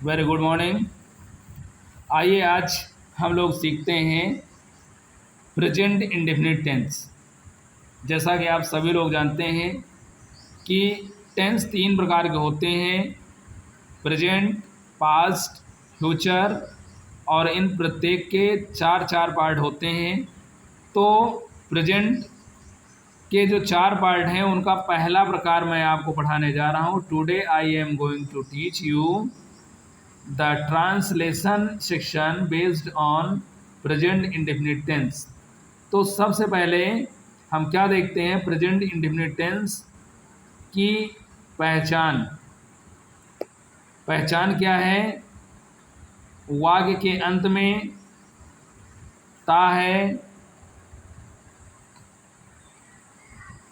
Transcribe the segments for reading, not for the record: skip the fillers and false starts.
Very good morning. आइए आज हम लोग सीखते हैं प्रेजेंट इंडेफिनिट टेंस। जैसा कि आप सभी लोग जानते हैं कि टेंस तीन प्रकार के होते हैं, प्रेजेंट, पास्ट, फ्यूचर, और इन प्रत्येक के चार चार पार्ट होते हैं। तो प्रेजेंट के जो चार पार्ट हैं उनका पहला प्रकार मैं आपको पढ़ाने जा रहा हूँ। Today I am going to teach you the translation section based on present indefinite tense. तो सबसे पहले हम क्या देखते हैं, प्रेजेंट इंडेफिनिट टेंस की पहचान। पहचान क्या है? वाक्य के अंत में ता है,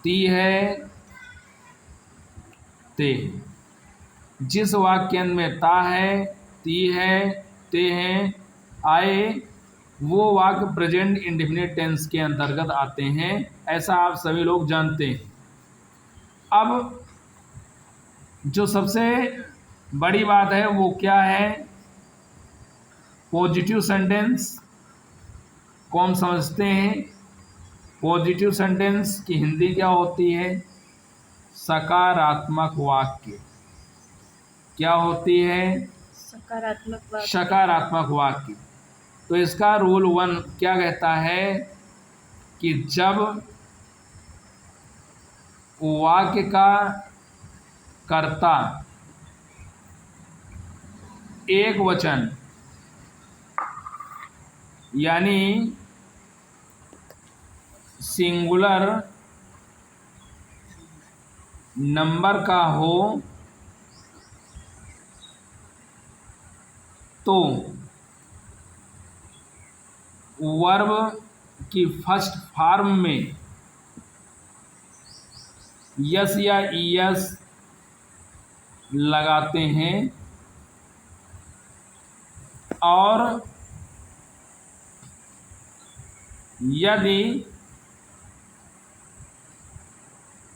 ती है, ते है। जिस वाक्य के अंत में ता है, ती है, ते है आए, वो वाक्य प्रेजेंट इंडेफिनिट टेंस के अंतर्गत आते हैं। ऐसा आप सभी लोग जानते हैं। अब जो सबसे बड़ी बात है वो क्या है? पॉजिटिव सेंटेंस को हम समझते हैं। पॉजिटिव सेंटेंस की हिंदी क्या होती है? सकारात्मक वाक्य। क्या होती है? सकारात्मक वाक्य। सकारात्मक वाक्य। तो इसका रूल 1 क्या कहता है कि जब वाक्य का कर्ता एक वचन यानी सिंगुलर नंबर का हो तो वर्ब की फर्स्ट फॉर्म में यस या ईएस लगाते हैं, और यदि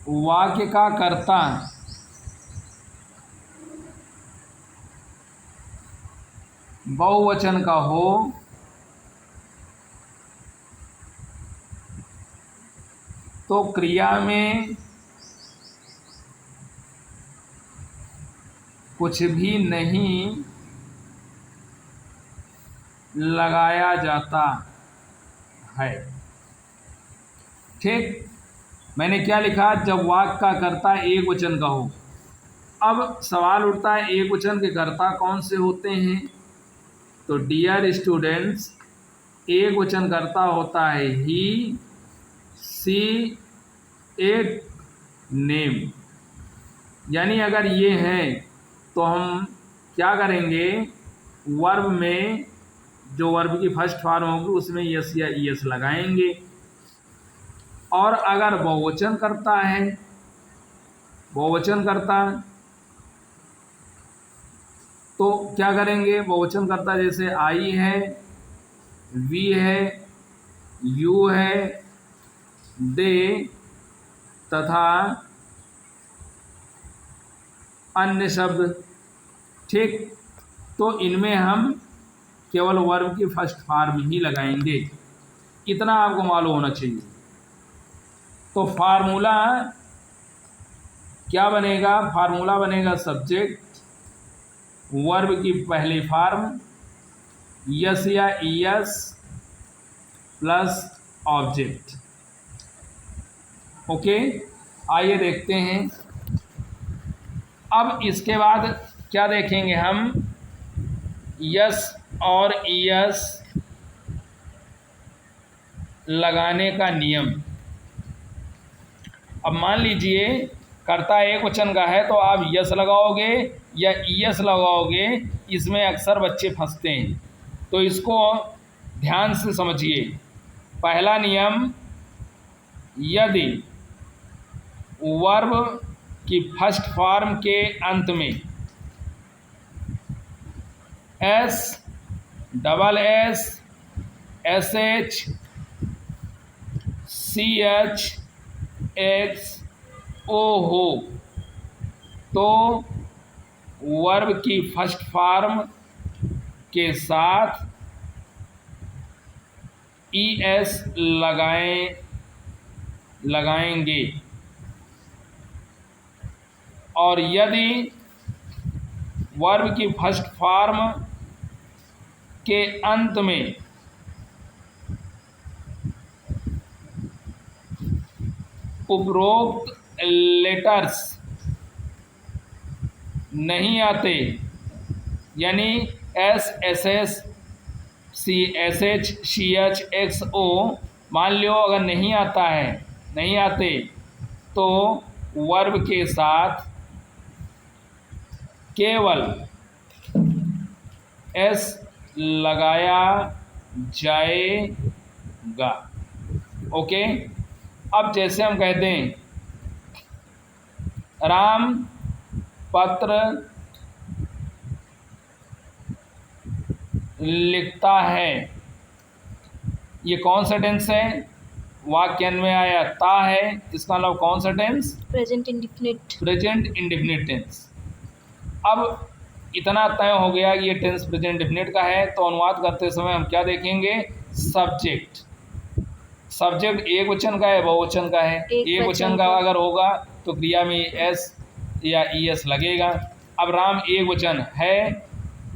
वाक्य का कर्ता बहुवचन का हो तो क्रिया में कुछ भी नहीं लगाया जाता है। ठीक, मैंने क्या लिखा? जब वाक्य का कर्ता एक वचन का हो। अब सवाल उठता है, एक वचन के कर्ता कौन से होते हैं? तो डियर स्टूडेंट्स, एक वचन कर्ता होता है ही, सी, इट, नेम। यानी अगर ये है तो हम क्या करेंगे? वर्ब में जो वर्ब की फर्स्ट फॉर्म होगी उसमें यस या ईएस लगाएंगे। और अगर बहुवचन करता है, बहुवचन करता, तो क्या करेंगे? बहुवचन करता जैसे आई है, वी है, यू है, दे तथा अन्य शब्द। ठीक, तो इनमें हम केवल वर्ब की फर्स्ट फॉर्म ही लगाएंगे। इतना आपको मालूम होना चाहिए। तो फार्मूला क्या बनेगा? फार्मूला बनेगा सब्जेक्ट, वर्ब की पहली फॉर्म यस या ईएस प्लस ऑब्जेक्ट। ओके, आइए देखते हैं। अब इसके बाद क्या देखेंगे हम? यस और ईएस लगाने का नियम। अब मान लीजिए कर्ता एक वचन का है तो आप यस लगाओगे या ईएस लगाओगे, इसमें अक्सर बच्चे फंसते हैं। तो इसको ध्यान से समझिए। पहला नियम, यदि वर्ब की फर्स्ट फॉर्म के अंत में S, double S, S H, C H, X, O हो तो वर्ब की फर्स्ट फॉर्म के साथ ES लगाएंगे, और यदि वर्ब की फर्स्ट फॉर्म के अंत में उपरोक्त लेटर्स नहीं आते, यानी SSS CSH CH XO मान लो अगर नहीं आता है, नहीं आते, तो वर्ब के साथ केवल S लगाया जाएगा। ओके, अब जैसे हम कहते हैं राम पत्र लिखता है, ये कौन सा टेंस है? वाक्य में आया ता है, इसका मतलब कौन सा tense? Present indefinite. Present indefinite tense. अब इतना तय हो गया कि ये टेंस प्रेजेंट इंडिफिनिट का है, तो अनुवाद करते समय हम क्या देखेंगे? सब्जेक्ट। सब्जेक्ट एक वचन का है, बहुवचन का है? एक वचन का अगर होगा तो क्रिया में S या ES लगेगा। अब राम एक वचन है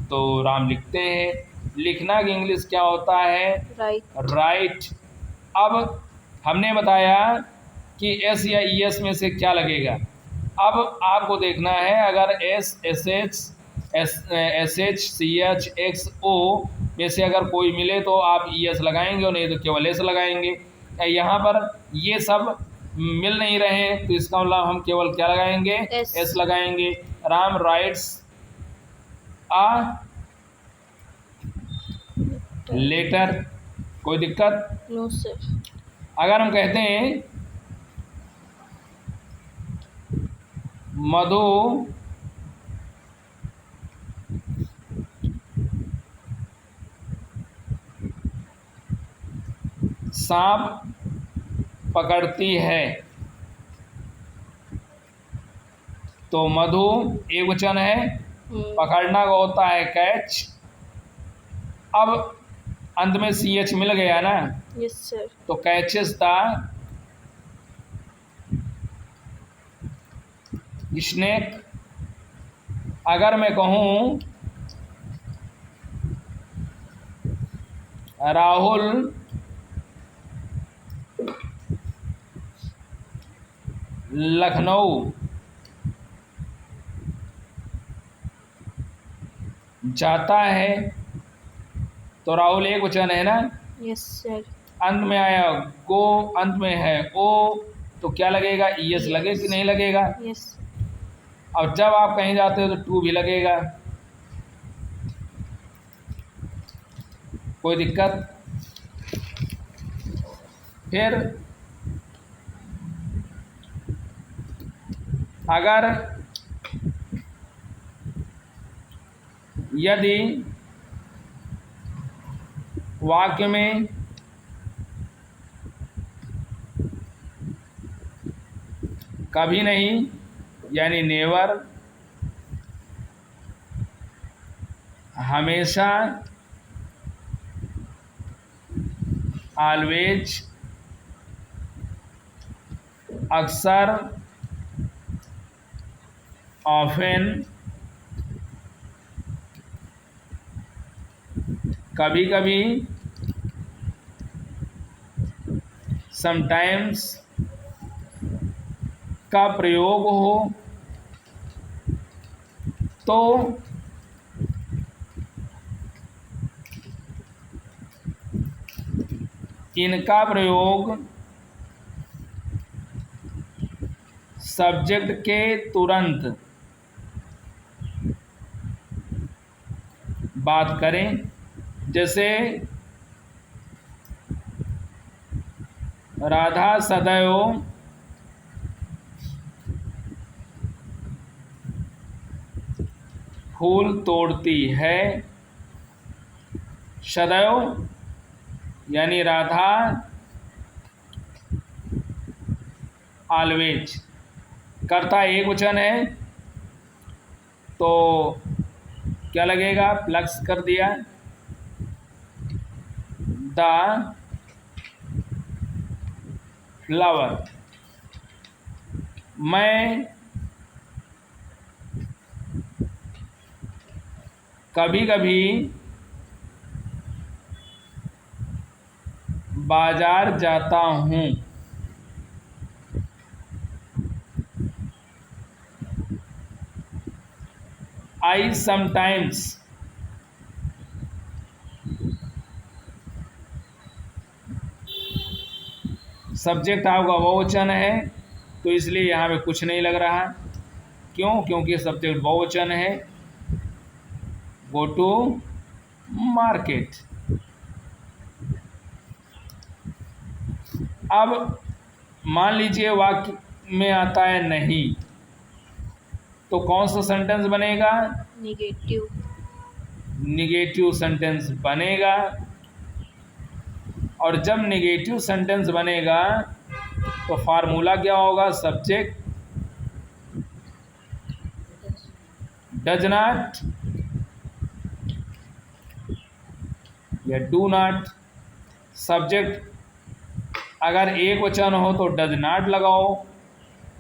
तो राम लिखते हैं। लिखना की इंग्लिश क्या होता है? राइट। अब हमने बताया कि S या ES में से क्या लगेगा। अब आपको देखना है, अगर SSH CH XO में से अगर कोई मिले तो आप ES लगाएंगे, और नहीं तो केवल S लगाएंगे। यहाँ पर ये सब मिल नहीं रहे, तो इसका मतलब हम केवल क्या लगाएंगे? S लगाएंगे। Ram writes a letter. कोई दिक्कत? No sir. अगर हम कहते हैं मधु सांप पकड़ती है, तो मधु एक वचन है, पकड़ना का होता है कैच। अब अंत में CH मिल गया ना? Yes sir. तो कैचेस द स्नेक। अगर मैं कहूँ राहुल लखनऊ जाता है, तो राहुल एक वचन है ना? Yes sir. अंत में आया गो, अंत में है ओ, तो क्या लगेगा? ES लगे कि नहीं लगेगा? यस। अब जब आप कहीं जाते हो तो टू भी लगेगा। कोई दिक्कत? फिर अगर यदि वाक्य में कभी नहीं, यानी नेवर, हमेशा, ऑलवेज, अक्सर, ऑफन, कभी कभी, समटाइम्स का प्रयोग हो, तो इनका प्रयोग सब्जेक्ट के तुरंत बात करें। जैसे राधा सदैव फूल तोड़ती है, सदैव यानी राधा, ऑलवेज, कर्ता एक वचन है, तो क्या लगेगा, प्लस कर दिया, द फ्लावर। मैं कभी कभी बाजार जाता हूँ। आई समटाइम्स, सब्जेक्ट आपका बहुवचन है तो इसलिए यहाँ पे कुछ नहीं लग रहा। क्यों? क्योंकि सब्जेक्ट बहुवचन है। Go to market. अब मान लीजिए वाक्य में आता है नहीं, तो कौन सा सेंटेंस बनेगा? नेगेटिव। निगेटिव सेंटेंस बनेगा। और जब निगेटिव सेंटेंस बनेगा तो फार्मूला क्या होगा? सब्जेक्ट डज नॉट या डू नॉट। सब्जेक्ट अगर एक वचन हो तो डज नॉट लगाओ,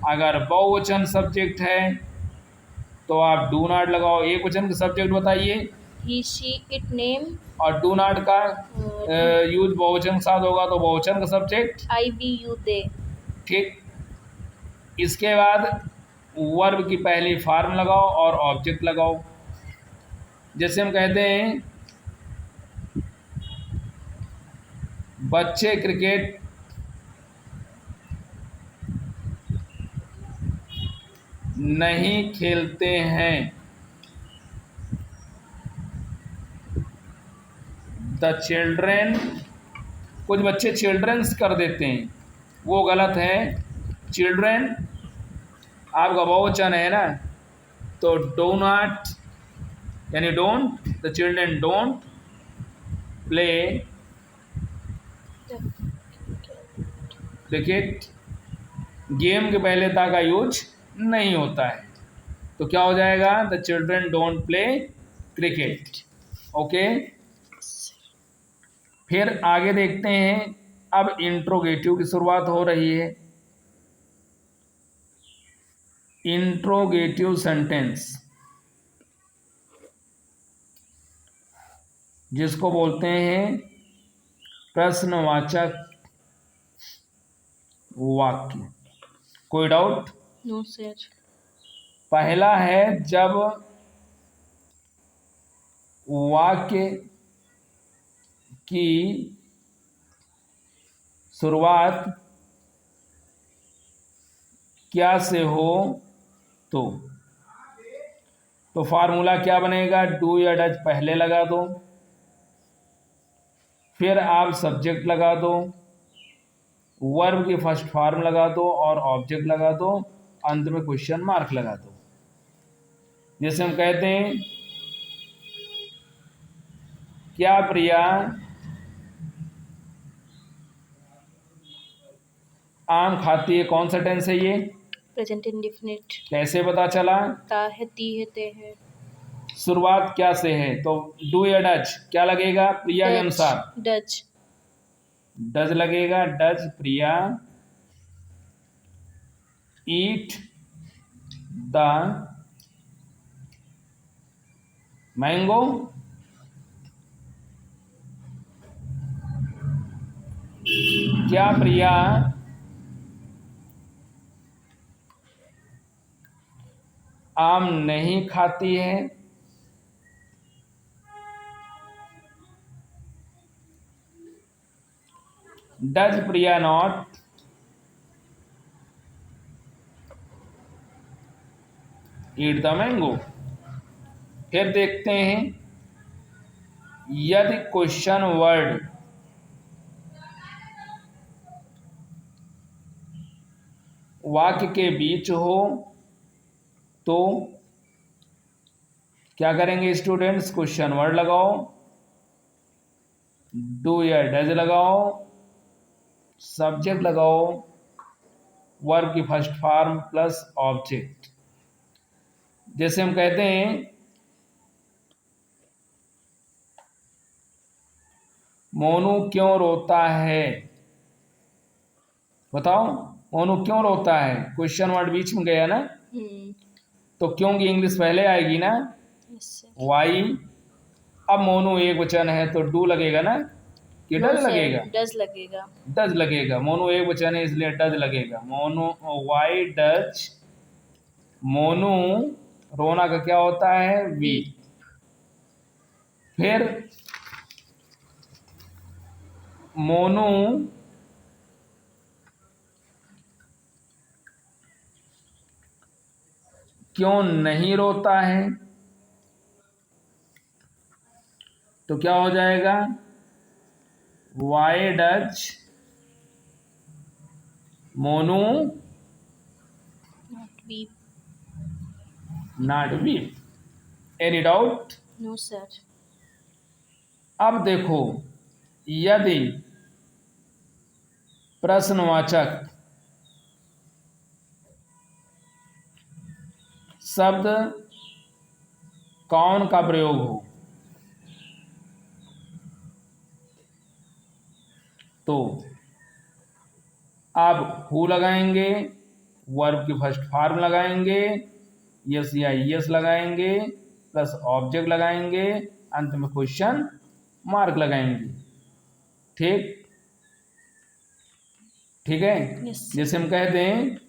अगर बहुवचन सब्जेक्ट है तो आप डू नॉट लगाओ। एक वचन का सब्जेक्ट बताइए। He she it name. और डू नॉट का यूज बहुवचन के साथ होगा तो बहुवचन का subject I we you they. ठीक। इसके बाद वर्ब की पहली फॉर्म लगाओ और ऑब्जेक्ट लगाओ। जैसे हम कहते हैं बच्चे क्रिकेट नहीं खेलते हैं। द चिल्ड्रेन, कुछ बच्चे चिल्ड्रंस कर देते हैं, वो गलत है। चिल्ड्रेन आपका बहुवचन है ना, तो डो नॉट यानी don't, the children don't play cricket. Game के पहले ता का यूज नहीं होता है, तो क्या हो जाएगा? The children don't play cricket. Okay, फिर आगे देखते हैं। अब इंट्रोगेटिव की शुरुआत हो रही है। इंट्रोगेटिव सेंटेंस जिसको बोलते हैं प्रश्नवाचक वाक्य। कोई डाउट? No sir. पहला है जब वाक्य की शुरुआत क्या से हो तो फार्मूला क्या बनेगा? डू या डज पहले लगा दो, फिर आप सब्जेक्ट लगा दो, वर्ब की फर्स्ट फॉर्म लगा दो और ऑब्जेक्ट लगा दो, अंत में क्वेश्चन मार्क लगा दो। जैसे हम कहते हैं क्या प्रिया आम खाती है? कौन सा टेंस है ये? Present indefinite. कैसे पता चला? ता है, ती है, ते है। शुरुआत क्या से है? तो डू या डज क्या लगेगा प्रिया के अनुसार? डज। डज लगेगा। Does Priya eat the mango? क्या प्रिया आम नहीं खाती है? Does Priya not eat the mango? फिर देखते हैं यदि क्वेश्चन वर्ड वाक्य के बीच हो तो क्या करेंगे स्टूडेंट्स? क्वेश्चन वर्ड लगाओ, डू या डज लगाओ, सब्जेक्ट लगाओ, वर्ब की फर्स्ट फॉर्म प्लस ऑब्जेक्ट। जैसे हम कहते हैं मोनू क्यों रोता है, बताओ मोनू क्यों रोता है, क्वेश्चन वर्ड बीच में गया ना, तो क्यों की इंग्लिश पहले आएगी ना, यस सर। वाई। अब मोनू एक वचन है तो डू लगेगा ना, कि नो डज सर, लगेगा, डज लगेगा। डज लगेगा। मोनू एक वचन है इसलिए डज लगेगा। मोनू, वाई डज मोनू, रोना का क्या होता है, वी। फिर मोनू क्यों नहीं रोता है, तो क्या हो जाएगा, why does Monu not weep. Not weep. Any doubt? No sir. अब देखो, यदि प्रश्नवाचक शब्द कौन का प्रयोग हो तो आप हु लगाएंगे, वर्ब की फर्स्ट फॉर्म लगाएंगे, यस या यस लगाएंगे, प्लस ऑब्जेक्ट लगाएंगे, अंत में क्वेश्चन मार्क लगाएंगे। ठीक, ठीक है। Yes. जैसे हम कहते हैं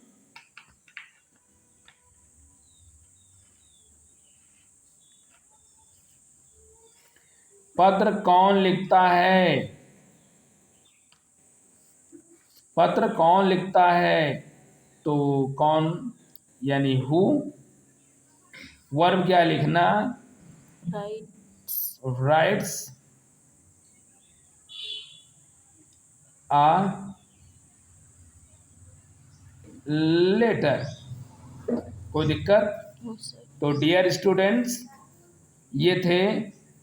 पत्र कौन लिखता है, पत्र कौन लिखता है, तो कौन यानी हु, वर्ब क्या लिखना, राइट्स। Rights a letter. कोई दिक्कत? No sir. तो डियर स्टूडेंट्स, ये थे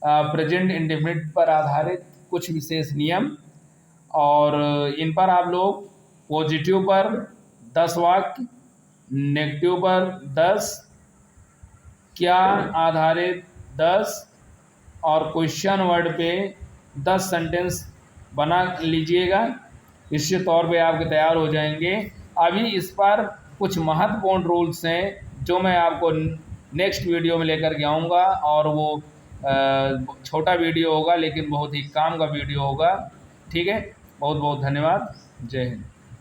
प्रेजेंट इंडेफिनिट पर आधारित कुछ विशेष नियम, और इन पर आप लोग पॉजिटिव पर 10 वाक्य, नेगेटिव पर 10, क्या आधारित 10, और क्वेश्चन वर्ड पे 10 सेंटेंस बना लीजिएगा। निश्चित तौर पे आपके तैयार हो जाएंगे। अभी इस पर कुछ महत्वपूर्ण रूल्स हैं जो मैं आपको नेक्स्ट वीडियो में लेकर के आऊँगा, और वो छोटा वीडियो होगा लेकिन बहुत ही काम का वीडियो होगा। ठीक है, बहुत बहुत धन्यवाद। जय हिंद।